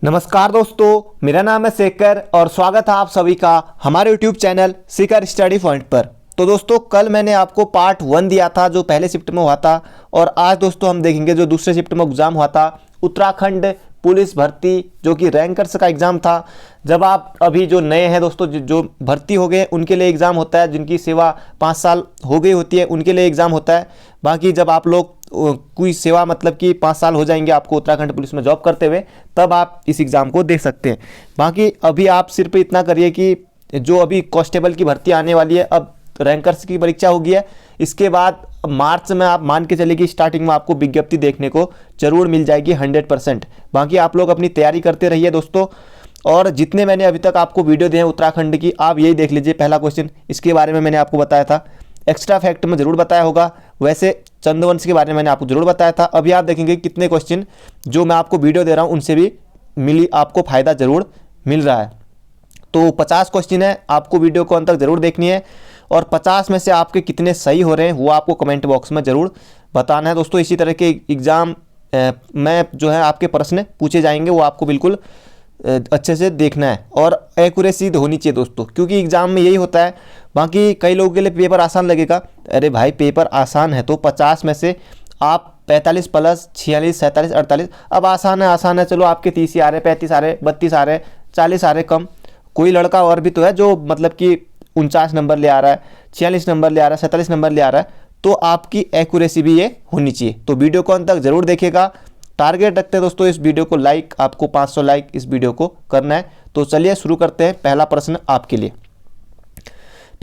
नमस्कार दोस्तों, मेरा नाम है शेखर और स्वागत है आप सभी का हमारे YouTube channel Shekhar study point पर। तो दोस्तों, कल मैंने आपको पार्ट 1 दिया था जो पहले शिफ्ट में हुआ था, और आज दोस्तों हम देखेंगे जो दूसरे शिफ्ट में एग्जाम हुआ था, उत्तराखंड पुलिस भर्ती, जो कि रैंकर्स का एग्ज़ाम था। जब आप अभी जो नए हैं दोस्तों, जो भर्ती हो गए उनके लिए एग्ज़ाम होता है, जिनकी सेवा 5 साल हो गई होती है उनके लिए एग्ज़ाम होता है। बाकी जब आप लोग कोई सेवा मतलब कि 5 साल हो जाएंगे आपको उत्तराखंड पुलिस में जॉब करते हुए, तब आप इस एग्ज़ाम को दे सकते हैं। बाकी अभी आप सिर्फ इतना करिए कि जो अभी कांस्टेबल की भर्ती आने वाली है, अब रैंकर्स की परीक्षा होगी है, इसके बाद मार्च में आप मान के चलिए कि स्टार्टिंग में आपको विज्ञप्ति देखने को जरूर मिल जाएगी 100%। बाकी आप लोग अपनी तैयारी करते रहिए दोस्तों, और जितने मैंने अभी तक आपको वीडियो दिए हैं उत्तराखंड की, आप यही देख लीजिए। पहला क्वेश्चन इसके बारे में मैंने आपको बताया था, एक्स्ट्रा फैक्ट में जरूर बताया होगा, वैसे चंद्रवंश के बारे में मैंने आपको जरूर बताया था। अभी आप देखेंगे कितने क्वेश्चन जो मैं आपको वीडियो दे रहा हूँ उनसे भी आपको फ़ायदा जरूर मिल रहा है। तो 50 क्वेश्चन है, आपको वीडियो को अंत तक जरूर देखनी है, और 50 में से आपके कितने सही हो रहे हैं वो आपको कमेंट बॉक्स में ज़रूर बताना है दोस्तों। इसी तरह के एग्ज़ाम में जो है आपके प्रश्न पूछे जाएंगे, वो आपको बिल्कुल अच्छे से देखना है, और एक्यूरेसी होनी चाहिए दोस्तों, क्योंकि एग्ज़ाम में यही होता है। बाकी कई लोगों के लिए पेपर आसान लगेगा, अरे भाई पेपर आसान है तो 50 में से आप 45 प्लस 46, 47, 48, अब आसान है चलो आपके 30 ही आ रहे, 35 आ रहे, 32 आ रहे, 40 आ रहे कम। कोई लड़का और भी तो है जो मतलब कि 49 नंबर ले आ रहा है, 46 नंबर ले आ रहा है, 47 नंबर ले आ रहा है, तो आपकी एक्यूरेसी भी ये होनी चाहिए। तो वीडियो को अंत तक जरूर देखिएगा। टारगेट रखते हैं दोस्तों इस वीडियो को लाइक, आपको 500 लाइक इस वीडियो को करना है। तो चलिए शुरू करते हैं। पहला प्रश्न आपके लिए,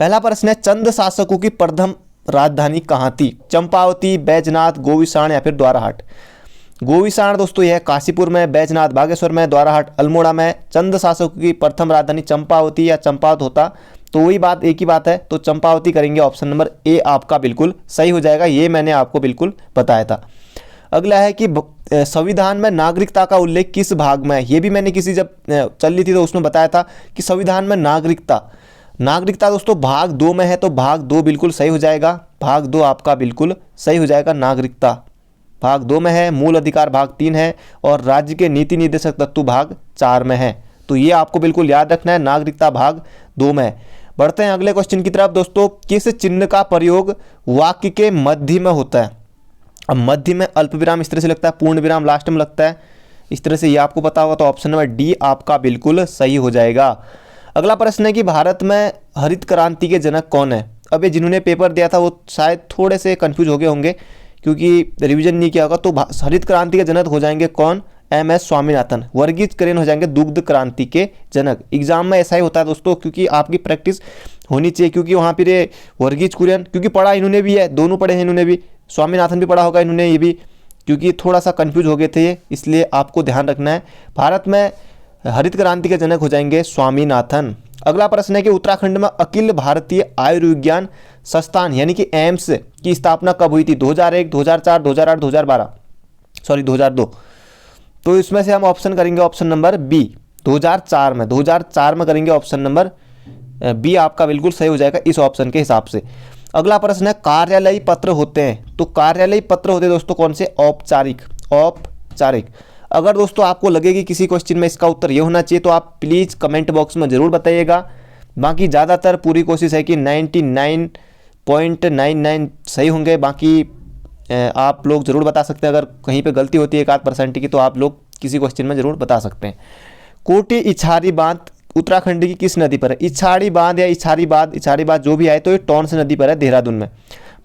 पहला प्रश्न है, चंद शासकों की प्रथम राजधानी कहाँ थी? चंपावती, बैजनाथ, गोविसाण या फिर द्वाराहाट? गोविसाण दोस्तों यह काशीपुर में, बैजनाथ बागेश्वर में, द्वाराहाट अल्मोड़ा में। चंद शासकों की प्रथम राजधानी चंपावती या चंपावत होता तो वही बात, एक ही बात है, तो चंपावती करेंगे। ऑप्शन नंबर ए आपका बिल्कुल सही हो जाएगा, ये मैंने आपको बिल्कुल बताया था। अगला है कि संविधान में नागरिकता का उल्लेख किस भाग में है? ये भी मैंने किसी जब चल रही थी तो उसमें बताया था कि संविधान में नागरिकता दोस्तों भाग 2 में है, तो भाग 2 बिल्कुल सही हो जाएगा। भाग 2 आपका बिल्कुल सही हो जाएगा। नागरिकता भाग 2 में है, मूल अधिकार भाग 3 है, और राज्य के नीति निर्देशक तत्व भाग 4 में है। तो ये आपको बिल्कुल याद रखना है, नागरिकता भाग 2 में है। बढ़ते हैं अगले क्वेश्चन की तरफ दोस्तों। किस चिन्ह का प्रयोग वाक्य के मध्य में होता है? अब मध्य में अल्प विराम इस तरह से लगता है, पूर्ण विराम लास्ट में लगता है, इस तरह से ये आपको पता होगा, तो ऑप्शन नंबर डी आपका बिल्कुल सही हो जाएगा। अगला प्रश्न है कि भारत में हरित क्रांति के जनक कौन है? अब ये जिन्होंने पेपर दिया था वो शायद थोड़े से कंफ्यूज हो गए होंगे क्योंकि रिवीजन नहीं किया होगा। तो हरित क्रांति के जनक हो जाएंगे कौन? MS स्वामीनाथन। वर्गीज कुरियन हो जाएंगे दुग्ध क्रांति के जनक। एग्जाम में ऐसा ही होता है दोस्तों, क्योंकि आपकी प्रैक्टिस होनी चाहिए, क्योंकि वहाँ पर ये वर्गीज कुरियन, क्योंकि पढ़ा इन्होंने भी है, दोनों पढ़े हैं इन्होंने भी, स्वामीनाथन भी पढ़ा होगा इन्होंने ये भी, क्योंकि थोड़ा सा कंफ्यूज हो गए थे ये, इसलिए आपको ध्यान रखना है। भारत में हरित क्रांति के जनक हो जाएंगे स्वामीनाथन। अगला प्रश्न है कि उत्तराखंड में अखिल भारतीय आयुर्विज्ञान संस्थान यानी कि एम्स की स्थापना कब हुई थी? 2001, 2004, 2008, 2012, सॉरी 2002। तो इसमें से हम ऑप्शन करेंगे ऑप्शन नंबर बी, 2004 में, 2004 में करेंगे ऑप्शन नंबर बी आपका बिल्कुल सही हो जाएगा इस ऑप्शन के हिसाब से। अगला प्रश्न है, कार्यालयी पत्र होते हैं, तो कार्यालयी पत्र होते हैं दोस्तों कौन से? औपचारिक। अगर दोस्तों आपको लगे कि किसी क्वेश्चन में इसका उत्तर ये होना चाहिए तो आप प्लीज़ कमेंट बॉक्स में ज़रूर बताइएगा। बाकी ज़्यादातर पूरी कोशिश है कि 99.99 सही होंगे। बाकी आप लोग ज़रूर बता सकते हैं, अगर कहीं पे गलती होती है 1% की, तो आप लोग किसी क्वेश्चन में ज़रूर बता सकते हैं। कोटी इछारी बांध उत्तराखंड की किस नदी पर है? इछारी बांध या इछारी बांध जो भी आए, तो ये टॉन्स नदी पर है देहरादून में।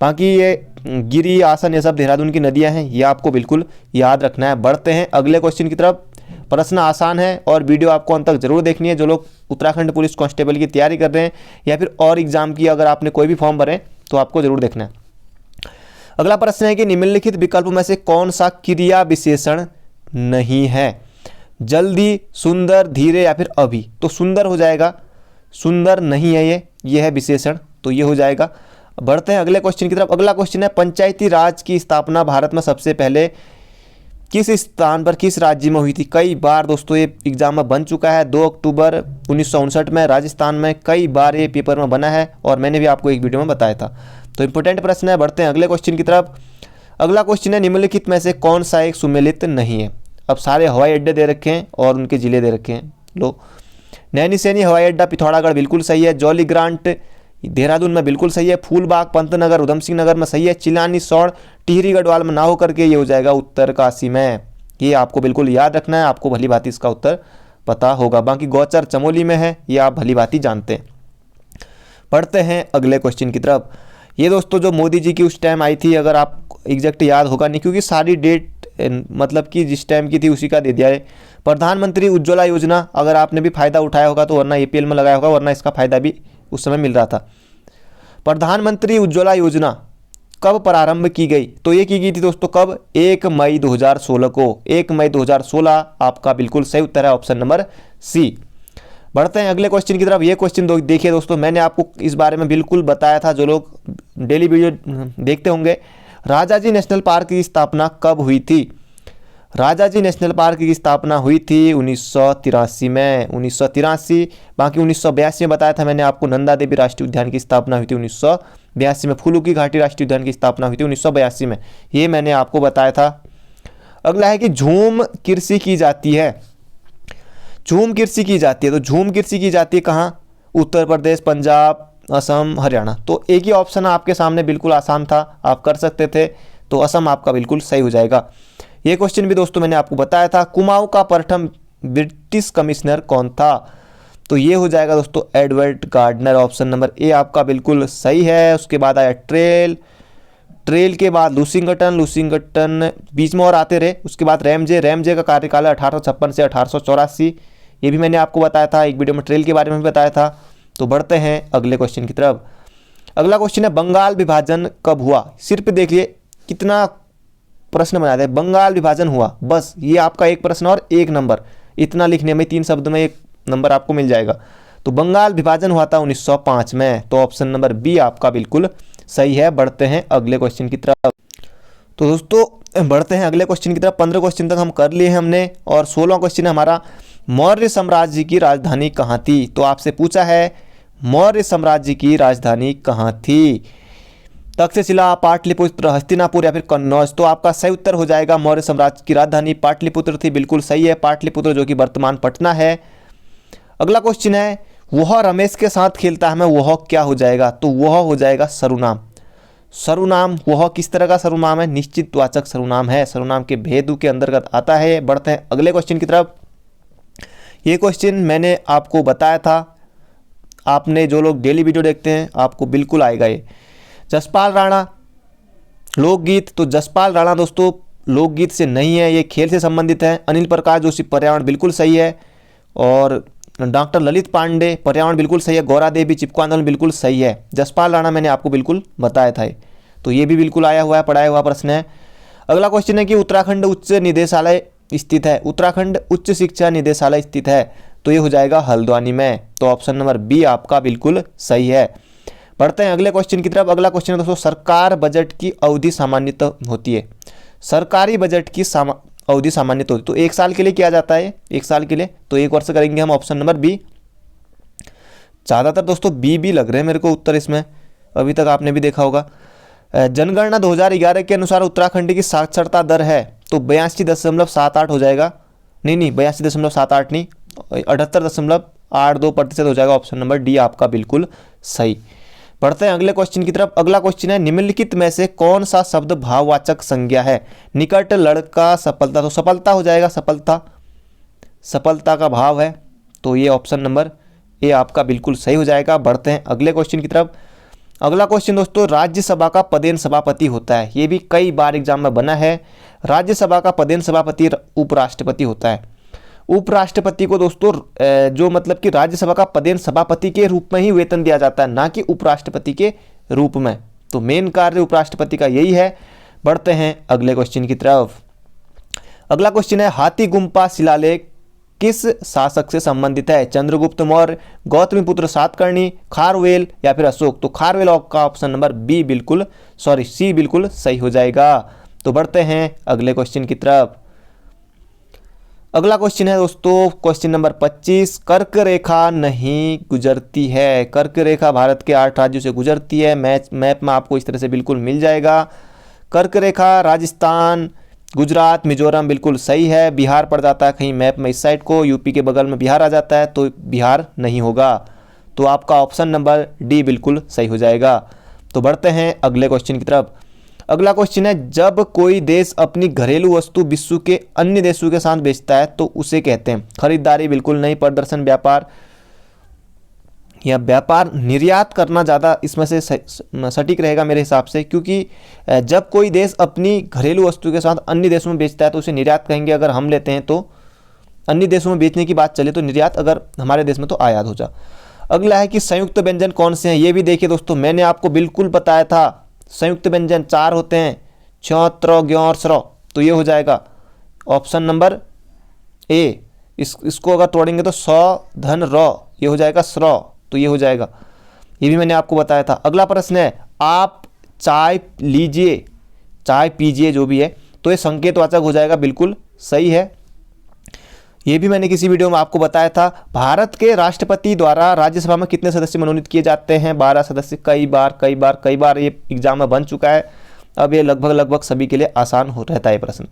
बाकी ये गिरी, आसन, ये सब देहरादून की नदियां हैं, ये आपको बिल्कुल याद रखना है। बढ़ते हैं अगले क्वेश्चन की तरफ। प्रश्न आसान है और वीडियो आपको अंत तक जरूर देखनी है। जो लोग उत्तराखंड पुलिस कांस्टेबल की तैयारी कर रहे हैं या फिर और एग्जाम की, अगर आपने कोई भी फॉर्म भरे तो आपको जरूर देखना है। अगला प्रश्न है कि निम्नलिखित विकल्पों में से कौन सा क्रिया विशेषण नहीं है? जल्दी, सुंदर, धीरे या फिर अभी? तो सुंदर हो जाएगा, सुंदर नहीं है ये है विशेषण, तो ये हो जाएगा। बढ़ते हैं अगले क्वेश्चन की तरफ। अगला क्वेश्चन है, पंचायती राज की स्थापना भारत में सबसे पहले किस स्थान पर, किस राज्य में हुई थी? कई बार दोस्तों ये एग्जाम में बन चुका है, 2 अक्टूबर 1959 में राजस्थान में, कई बार ये पेपर में बना है और मैंने भी आपको एक वीडियो में बताया था। तो इंपॉर्टेंट प्रश्न है। बढ़ते हैं अगले क्वेश्चन की तरफ। अगला क्वेश्चन है, निम्नलिखित में से कौन सा एक सुमेलित नहीं है? अब सारे हवाई अड्डे दे रखे हैं और उनके ज़िले दे रखे हैं। लो, नैनीसैनी हवाई अड्डा पिथौरागढ़ बिल्कुल सही है। जॉली ग्रांट देहरादून में बिल्कुल सही है। फूलबाग पंतनगर उधम सिंह नगर में सही है। चिलानी सौड़ टिहरी गढ़वाल में ना हो करके ये हो जाएगा उत्तरकाशी में। ये आपको बिल्कुल याद रखना है, आपको भली भांति इसका उत्तर पता होगा। बाकी गौचर चमोली में है, ये आप भली भांति जानते हैं। पढ़ते हैं अगले क्वेश्चन की तरफ। ये दोस्तों जो मोदी जी की उस टाइम आई थी, अगर आप एग्जैक्ट याद होगा नहीं क्योंकि सारी डेट मतलब कि जिस टाइम की थी उसी का दे दिया है। प्रधानमंत्री उज्ज्वला योजना, अगर आपने भी फ़ायदा उठाया होगा तो वरना APL में लगाया होगा, वरना इसका फ़ायदा भी उस समय मिल रहा था। प्रधानमंत्री उज्ज्वला योजना कब प्रारंभ की गई? तो ये की गई थी दोस्तों कब? 1 मई 2016 को। 1 मई 2016 आपका बिल्कुल सही उत्तर है, ऑप्शन नंबर सी। बढ़ते हैं अगले क्वेश्चन की तरफ। ये क्वेश्चन देखिए दोस्तों, मैंने आपको इस बारे में बिल्कुल बताया था, जो लोग डेली वीडियो देखते होंगे। राजाजी नेशनल पार्क की स्थापना कब हुई थी? राजाजी नेशनल पार्क की स्थापना हुई थी 1983 में, 1983। बाकी 1982 में बताया था मैंने आपको, नंदा देवी राष्ट्रीय उद्यान की स्थापना हुई थी 1982 में। फूलों की घाटी राष्ट्रीय उद्यान की स्थापना हुई थी 1982 में, ये मैंने आपको बताया था। अगला है कि झूम कृषि की जाती है। झूम कृषि की जाती है, तो झूम कृषि की जाती है कहाँ? उत्तर प्रदेश, पंजाब, असम, हरियाणा। तो एक ही ऑप्शन आपके सामने बिल्कुल आसान था, आप कर सकते थे, तो असम आपका बिल्कुल सही हो जाएगा। ये क्वेश्चन भी दोस्तों मैंने आपको बताया था। कुमाऊं का प्रथम ब्रिटिश कमिश्नर कौन था? तो ये हो जाएगा दोस्तों Edward Gardner, option number A आपका बिल्कुल सही है। उसके बाद आया ट्रेल के बाद लूसिंगटन बीच में और आते रहे। उसके बाद रैमजे का कार्यकाल 1856 से 1884, ये भी मैंने आपको बताया था, एक वीडियो में ट्रेल के बारे में भी बताया था। तो बढ़ते हैं अगले क्वेश्चन की तरफ। अगला क्वेश्चन है बंगाल विभाजन कब हुआ? सिर्फ देखिए कितना प्रश्न बना दे, बंगाल विभाजन हुआ, बस ये आपका एक प्रश्न और 1 नंबर, इतना लिखने में 3 शब्द में 1 नंबर आपको मिल जाएगा। तो बंगाल विभाजन हुआ था 1905 में, तो ऑप्शन नंबर बी आपका बिल्कुल सही है। बढ़ते हैं अगले क्वेश्चन की तरफ। तो दोस्तों बढ़ते हैं अगले क्वेश्चन की तरफ। 15 क्वेश्चन तक हम कर लिए हैं हमने, और 16वां क्वेश्चन है हमारा, मौर्य साम्राज्य की राजधानी कहाँ थी? तो आपसे पूछा है मौर्य साम्राज्य की राजधानी कहाँ थी? तक्षशिला, पाटलिपुत्र, हस्तिनापुर या फिर कन्नौज? तो आपका सही उत्तर हो जाएगा मौर्य साम्राज्य की राजधानी पाटलिपुत्र थी, बिल्कुल सही है, पाटलिपुत्र, जो कि वर्तमान पटना है। अगला क्वेश्चन है वह रमेश के साथ खेलता है मैं, वह क्या हो जाएगा? तो वह हो जाएगा सर्वनाम। सर्वनाम, वह किस तरह का सर्वनाम है? निश्चितवाचक सर्वनाम है, सर्वनाम के भेदों के अंतर्गत आता है। बढ़ते हैं अगले क्वेश्चन की तरफ। ये क्वेश्चन मैंने आपको बताया था, आपने जो लोग डेली वीडियो देखते हैं आपको बिल्कुल आएगा ये। जसपाल राणा लोकगीत, तो जसपाल राणा दोस्तों लोकगीत से नहीं है, ये खेल से संबंधित है। अनिल प्रकाश जोशी पर्यावरण बिल्कुल सही है, और डॉक्टर ललित पांडे पर्यावरण बिल्कुल सही है। गौरा देवी चिपको आंदोलन बिल्कुल सही है। जसपाल राणा मैंने आपको बिल्कुल बताया था, तो ये भी बिल्कुल आया हुआ है, पढ़ाया हुआ प्रश्न है। अगला क्वेश्चन है कि उत्तराखंड उच्च निदेशालय स्थित है, उत्तराखंड उच्च शिक्षा निदेशालय स्थित है, तो ये हो जाएगा हल्द्वानी में, तो ऑप्शन नंबर बी आपका बिल्कुल सही है। बढ़ते हैं अगले क्वेश्चन की तरफ। अगला क्वेश्चन है दोस्तों, सरकार बजट की अवधि सामान्यतः होती है। सरकारी बजट की अवधि सामान्यतः होती है, तो 1 साल के लिए किया जाता है, 1 साल के लिए, तो 1 वर्ष करेंगे हम, ऑप्शन नंबर बी। ज़्यादातर दोस्तों बी लग रहे हैं मेरे को उत्तर इसमें, अभी तक आपने भी देखा होगा। जनगणना 2011 के अनुसार उत्तराखंड की साक्षरता दर है, तो 82.78 हो जाएगा, नहीं 82.78 नहीं, 78.82% हो जाएगा, ऑप्शन नंबर डी आपका बिल्कुल सही। बढ़ते हैं अगले क्वेश्चन की तरफ। अगला क्वेश्चन है निम्नलिखित में से कौन सा शब्द भाववाचक संज्ञा है? निकट, लड़का, सफलता, तो सफलता हो जाएगा, सफलता का भाव है, तो ये ऑप्शन नंबर ए आपका बिल्कुल सही हो जाएगा। बढ़ते हैं अगले क्वेश्चन की तरफ। अगला क्वेश्चन दोस्तों, राज्यसभा का पदेन सभापति होता है, ये भी कई बार एग्जाम में बना है। राज्यसभा का पदेन सभापति उपराष्ट्रपति होता है। उपराष्ट्रपति को दोस्तों जो मतलब कि राज्यसभा का पदेन सभापति के रूप में ही वेतन दिया जाता है, ना कि उपराष्ट्रपति के रूप में, तो मेन कार्य उपराष्ट्रपति का यही है। बढ़ते हैं अगले क्वेश्चन की तरफ। अगला क्वेश्चन है हाथी गुम्फा शिलालेख किस शासक से संबंधित है? चंद्रगुप्त मौर्य, गौतमीपुत्र सातकर्णी, खारवेल या फिर अशोक? तो खारवेल का ऑप्शन नंबर सी बिल्कुल सही हो जाएगा। तो बढ़ते हैं अगले क्वेश्चन की तरफ। अगला क्वेश्चन है दोस्तों क्वेश्चन नंबर 25, कर्क रेखा नहीं गुजरती है। कर्क रेखा भारत के 8 राज्यों से गुजरती है, मैप में आपको इस तरह से बिल्कुल मिल जाएगा। कर्क रेखा राजस्थान, गुजरात, मिजोरम बिल्कुल सही है। बिहार पड़ जाता है कहीं मैप में इस साइड को, यूपी के बगल में बिहार आ जाता है, तो बिहार नहीं होगा। तो आपका ऑप्शन नंबर डी बिल्कुल सही हो जाएगा। तो बढ़ते हैं अगले क्वेश्चन की तरफ। अगला क्वेश्चन है, जब कोई देश अपनी घरेलू वस्तु विश्व के अन्य देशों के साथ बेचता है तो उसे कहते हैं? खरीदारी बिल्कुल नहीं, प्रदर्शन, व्यापार या व्यापार। निर्यात करना ज़्यादा इसमें से सटीक रहेगा मेरे हिसाब से, क्योंकि जब कोई देश अपनी घरेलू वस्तु के साथ अन्य देशों में बेचता है तो उसे निर्यात कहेंगे। अगर हम लेते हैं तो अन्य देशों में बेचने की बात चले तो निर्यात, अगर हमारे देश में तो आयात हो जा। अगला है कि संयुक्त व्यंजन कौन से हैं? ये भी देखिए दोस्तों, मैंने आपको बिल्कुल बताया था संयुक्त व्यंजन 4 होते हैं, छ, त्र, ज्ञ और स्र। तो ये हो जाएगा ऑप्शन नंबर ए। इसको अगर तोड़ेंगे तो स, धन, र, ये हो जाएगा स्र। तो ये हो जाएगा, ये भी मैंने आपको बताया था। अगला प्रश्न है, आप चाय लीजिए, चाय पीजिए, जो भी है, तो ये संकेतवाचक हो जाएगा, बिल्कुल सही है। ये भी मैंने किसी वीडियो में आपको बताया था। भारत के राष्ट्रपति द्वारा राज्यसभा में कितने सदस्य मनोनीत किए जाते हैं? 12 सदस्य। कई बार ये एग्जाम में बन चुका है। अब ये लगभग सभी के लिए आसान हो रहता है प्रश्न।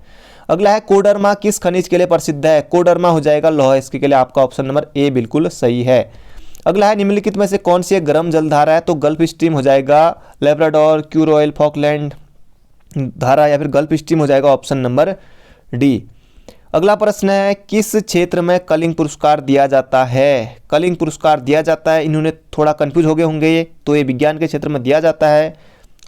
अगला है, कोडरमा किस खनिज के लिए प्रसिद्ध है? कोडरमा हो जाएगा लौह। इसके लिए आपका ऑप्शन नंबर ए बिल्कुल सही है। अगला है, निम्नलिखित में से कौन सी एक गर्म जलधारा है? तो गल्फ स्ट्रीम हो जाएगा, लेब्राडोर, क्यू रॉयल, फॉकलैंड धारा या फिर गल्फ स्ट्रीम हो जाएगा, ऑप्शन नंबर डी। अगला प्रश्न है, किस क्षेत्र में कलिंग पुरस्कार दिया जाता है? कलिंग पुरस्कार दिया जाता है, इन्होंने थोड़ा कंफ्यूज हो गए होंगे ये, तो ये विज्ञान के क्षेत्र में दिया जाता है,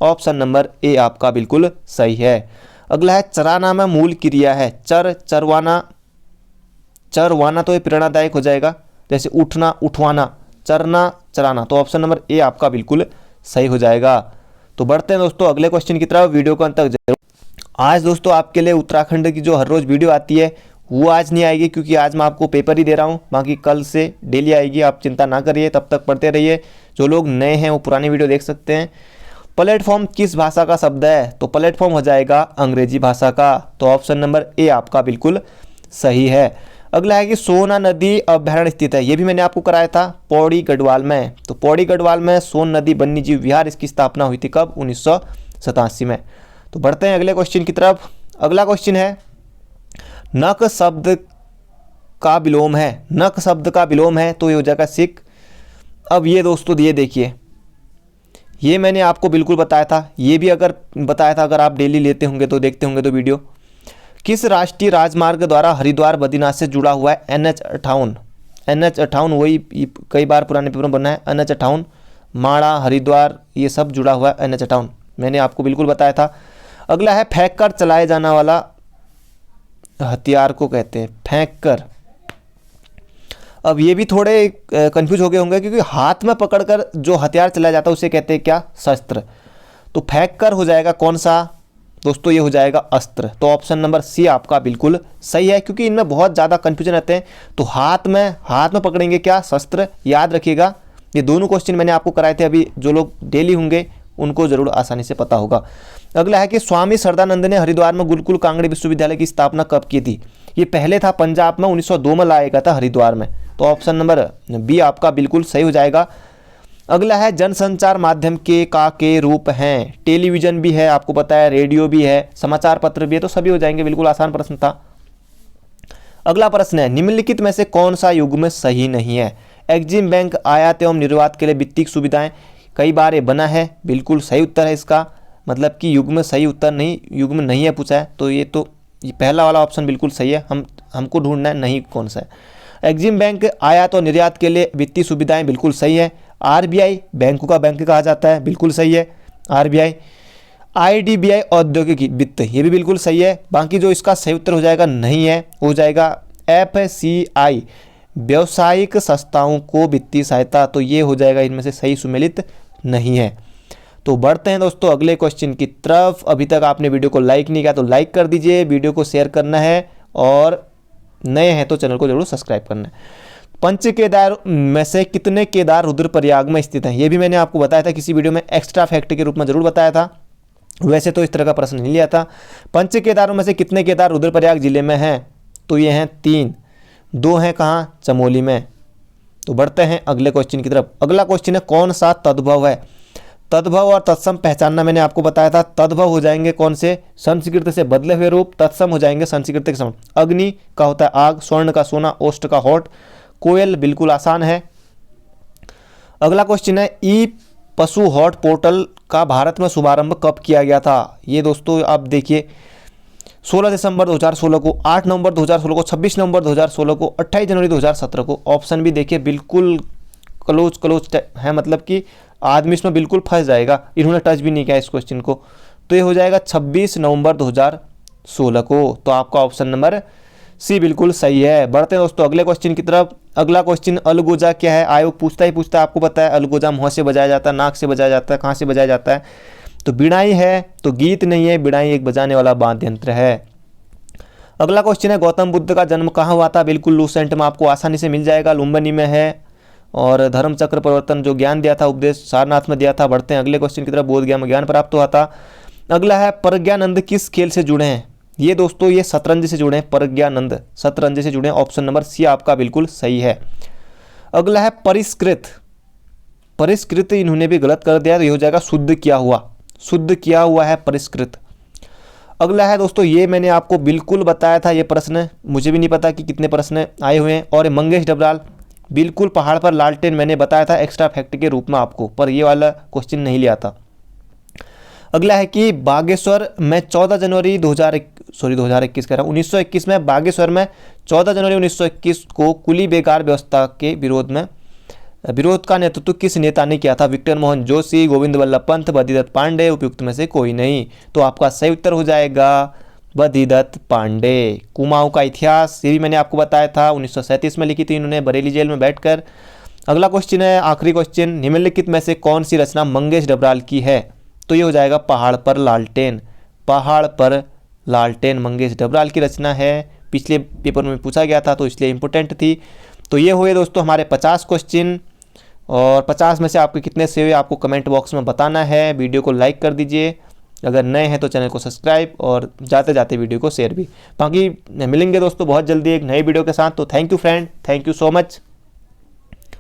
ऑप्शन नंबर ए आपका बिल्कुल सही है। अगला है, चराना में मूल क्रिया है? चरवाना, चरवाना तो ये प्रेरणादायक हो जाएगा, जैसे उठना, उठवाना, चरना, चराना। तो ऑप्शन नंबर ए आपका बिल्कुल सही हो जाएगा। तो बढ़ते हैं दोस्तों अगले क्वेश्चन की तरफ, वीडियो को अंत तक जरूर। आज दोस्तों आपके लिए उत्तराखंड की जो हर रोज़ वीडियो आती है वो आज नहीं आएगी, क्योंकि आज मैं आपको पेपर ही दे रहा हूँ। बाकी कल से डेली आएगी, आप चिंता ना करिए, तब तक पढ़ते रहिए। जो लोग नए हैं वो पुरानी वीडियो देख सकते हैं। प्लेटफॉर्म किस भाषा का शब्द है? तो प्लेटफॉर्म हो जाएगा अंग्रेजी भाषा का। तो ऑप्शन नंबर ए आपका बिल्कुल सही है। अगला है कि सोन नदी अभ्यारण्य स्थित है? ये भी मैंने आपको कराया था पौड़ी गढ़वाल में। तो पौड़ी गढ़वाल में सोन नदी वन्य जीव विहार, इसकी स्थापना हुई थी कब? 1987 में। तो बढ़ते हैं अगले क्वेश्चन की तरफ। अगला क्वेश्चन है, नक शब्द का विलोम है? नक शब्द का विलोम है तो ये हो जाएगा सिख। अब ये दोस्तों ये देखिए, ये मैंने आपको बिल्कुल बताया था, ये भी अगर बताया था, अगर आप डेली लेते होंगे तो देखते होंगे तो वीडियो। किस राष्ट्रीय राजमार्ग द्वारा हरिद्वार बद्रीनाथ से जुड़ा हुआ है? NH58। NH58 वही कई बार पुराने पेपर में बना है, NH58। माणा, हरिद्वार, ये सब जुड़ा हुआ है NH58, मैंने आपको बिल्कुल बताया था। अगला है, फेंक कर चलाए जाने वाला हथियार को कहते हैं? फेंक कर। अब ये भी थोड़े कंफ्यूज हो गए होंगे, क्योंकि हाथ में पकड़कर जो हथियार चलाया जाता है उसे कहते हैं क्या? शस्त्र। तो फेंक कर हो जाएगा कौन सा दोस्तों? ये हो जाएगा अस्त्र। तो ऑप्शन नंबर सी आपका बिल्कुल सही है, क्योंकि इनमें बहुत ज़्यादा कंफ्यूजन रहते हैं। तो हाथ में पकड़ेंगे क्या? शस्त्र। याद रखिएगा, ये दोनों क्वेश्चन मैंने आपको कराए थे, अभी जो लोग डेली होंगे उनको जरूर आसानी से पता होगा। अगला है कि स्वामी श्रद्धानंद ने हरिद्वार में गुरुकुल कांगड़ी विश्वविद्यालय की स्थापना कब की थी? ये पहले था पंजाब में, 1902 में लाया गया था हरिद्वार में। तो ऑप्शन नंबर बी आपका बिल्कुल सही हो जाएगा। अगला है, जनसंचार माध्यम के रूप हैं? टेलीविजन भी है, आपको पता है, रेडियो भी है, समाचार पत्र भी है, तो सभी हो जाएंगे। बिल्कुल आसान प्रश्न था। अगला प्रश्न है, निम्नलिखित में से कौन सा युग्म सही नहीं है? एग्जिम बैंक आयात एवं निर्यात के लिए वित्तीय सुविधाएं, कई बार ये बना है, बिल्कुल सही उत्तर है इसका। मतलब कि युग्म सही उत्तर नहीं, युग्म नहीं है पूछा है, तो ये पहला वाला ऑप्शन बिल्कुल सही है। हमको ढूंढना है नहीं कौन सा है। एग्जिम बैंक आयात और निर्यात के लिए वित्तीय सुविधाएं, बिल्कुल सही है। RBI बैंकों का बैंक कहा जाता है, बिल्कुल सही है RBI। IDBI औद्योगिक वित्त, ये भी बिल्कुल सही है। बाकी जो इसका सही उत्तर हो जाएगा नहीं है, हो जाएगा FCI व्यावसायिक संस्थाओं को वित्तीय सहायता, तो ये हो जाएगा इनमें से सही सुमेलित नहीं है। तो बढ़ते हैं दोस्तों अगले क्वेश्चन की तरफ। अभी तक आपने वीडियो को लाइक नहीं किया तो लाइक कर दीजिए, वीडियो को शेयर करना है, और नए हैं तो चैनल को जरूर सब्सक्राइब करना है। पंच केदार में से कितने केदार रुद्रप्रयाग में स्थित हैं? ये भी मैंने आपको बताया था किसी वीडियो में, एक्स्ट्रा फैक्ट के रूप में जरूर बताया था, वैसे तो इस तरह का प्रश्न नहीं लिया था। पंच केदारों में से कितने केदार रुद्रप्रयाग जिले में हैं? तो ये हैं 3, 2 हैं कहाँ? चमोली में। तो बढ़ते हैं अगले क्वेश्चन की तरफ। अगला क्वेश्चन है, कौन सा तद्भव है? तद्भव और तत्सम पहचानना मैंने आपको बताया था। तद्भव हो जाएंगे कौन से, संस्कृत से बदले हुए रूप, तत्सम हो जाएंगे संस्कृत के समान। अग्नि का होता है आग, स्वर्ण का सोना, ओष्ठ का होठ, कोयल बिल्कुल आसान है। अगला क्वेश्चन है ई पशु हॉट पोर्टल का भारत में शुभारंभ कब किया गया था। ये दोस्तों आप देखिए 16 दिसंबर 2016 को, 8 नवंबर 2016 को, 26 नवंबर 2016 को, 28 जनवरी 2017 को। ऑप्शन भी देखिए बिल्कुल क्लोज है, मतलब कि आदमी इसमें बिल्कुल फंस जाएगा, इन्होंने टच भी नहीं किया इस क्वेश्चन को। तो ये हो जाएगा 26 नवंबर 2016 को। तो आपका ऑप्शन नंबर सी बिल्कुल सही है। बढ़ते हैं दोस्तों अगले क्वेश्चन की तरफ। अगला क्वेश्चन अलगोजा क्या है, आयोग पूछता ही पूछता है। आपको पता है अलगोजा मुँह से बजाया जाता है, नाक से बजाया जाता है, कहाँ से बजाया जाता है, तो बिड़ाई है, तो गीत नहीं है, बिड़ाई एक बजाने वाला वाद्य यंत्र है। अगला क्वेश्चन है गौतम बुद्ध का जन्म कहाँ हुआ था। बिल्कुल लूसेंट में आपको आसानी से मिल जाएगा, लुम्बिनी में है। और धर्म चक्र परिवर्तन जो ज्ञान दिया था, उपदेश सारनाथ में दिया था। बढ़ते हैं अगले क्वेश्चन की तरफ। बोध गया में ज्ञान प्राप्त हुआ था। अगला है प्रज्ञानंद किस खेल से जुड़े हैं। ये दोस्तों ये शतरंज से जुड़े हैं, प्रज्ञानंद शतरंज से जुड़े हैं। ऑप्शन नंबर सी आपका बिल्कुल सही है। अगला है परिष्कृत, परिष्कृत इन्होंने भी गलत कर दिया, तो ये हो जाएगा शुद्ध किया हुआ, शुद्ध किया हुआ है परिष्कृत। अगला है दोस्तों ये मैंने आपको बिल्कुल बताया था, ये प्रश्न मुझे भी नहीं पता कि कितने प्रश्न आए हुए हैं। और मंगेश डबराल बिल्कुल पहाड़ पर लालटेन मैंने बताया था एक्स्ट्रा फैक्ट के रूप में आपको, पर ये वाला क्वेश्चन नहीं लिया था। अगला है कि बागेश्वर में 14 जनवरी 2021 कह रहा हूँ 1921 में बागेश्वर में 14 जनवरी 1921 को कुली बेकार व्यवस्था के विरोध का नेतृत्व किस नेता ने किया था। विक्टर मोहन जोशी, गोविंद वल्लभ पंत, बद्रीदत्त पांडे, उपयुक्त में से कोई नहीं। तो आपका सही उत्तर हो जाएगा बद्रीदत्त पांडे। कुमाऊं का इतिहास ये भी मैंने आपको बताया था, 1937 में लिखी थी इन्होंने बरेली जेल में बैठकर। अगला क्वेश्चन है आखिरी क्वेश्चन, निम्नलिखित में से कौन सी रचना मंगेश डबराल की है। तो ये हो जाएगा पहाड़ पर लालटेन, पहाड़ पर लालटेन मंगेश डबराल की रचना है। पिछले पेपर में पूछा गया था तो इसलिए इम्पोर्टेंट थी। तो ये हुए दोस्तों हमारे 50 क्वेश्चन, और 50 में से आपके कितने से हुए आपको कमेंट बॉक्स में बताना है। वीडियो को लाइक कर दीजिए, अगर नए हैं तो चैनल को सब्सक्राइब, और जाते जाते वीडियो को शेयर भी। बाकी मिलेंगे दोस्तों बहुत जल्दी एक नई वीडियो के साथ। तो thank you friend, thank you so much.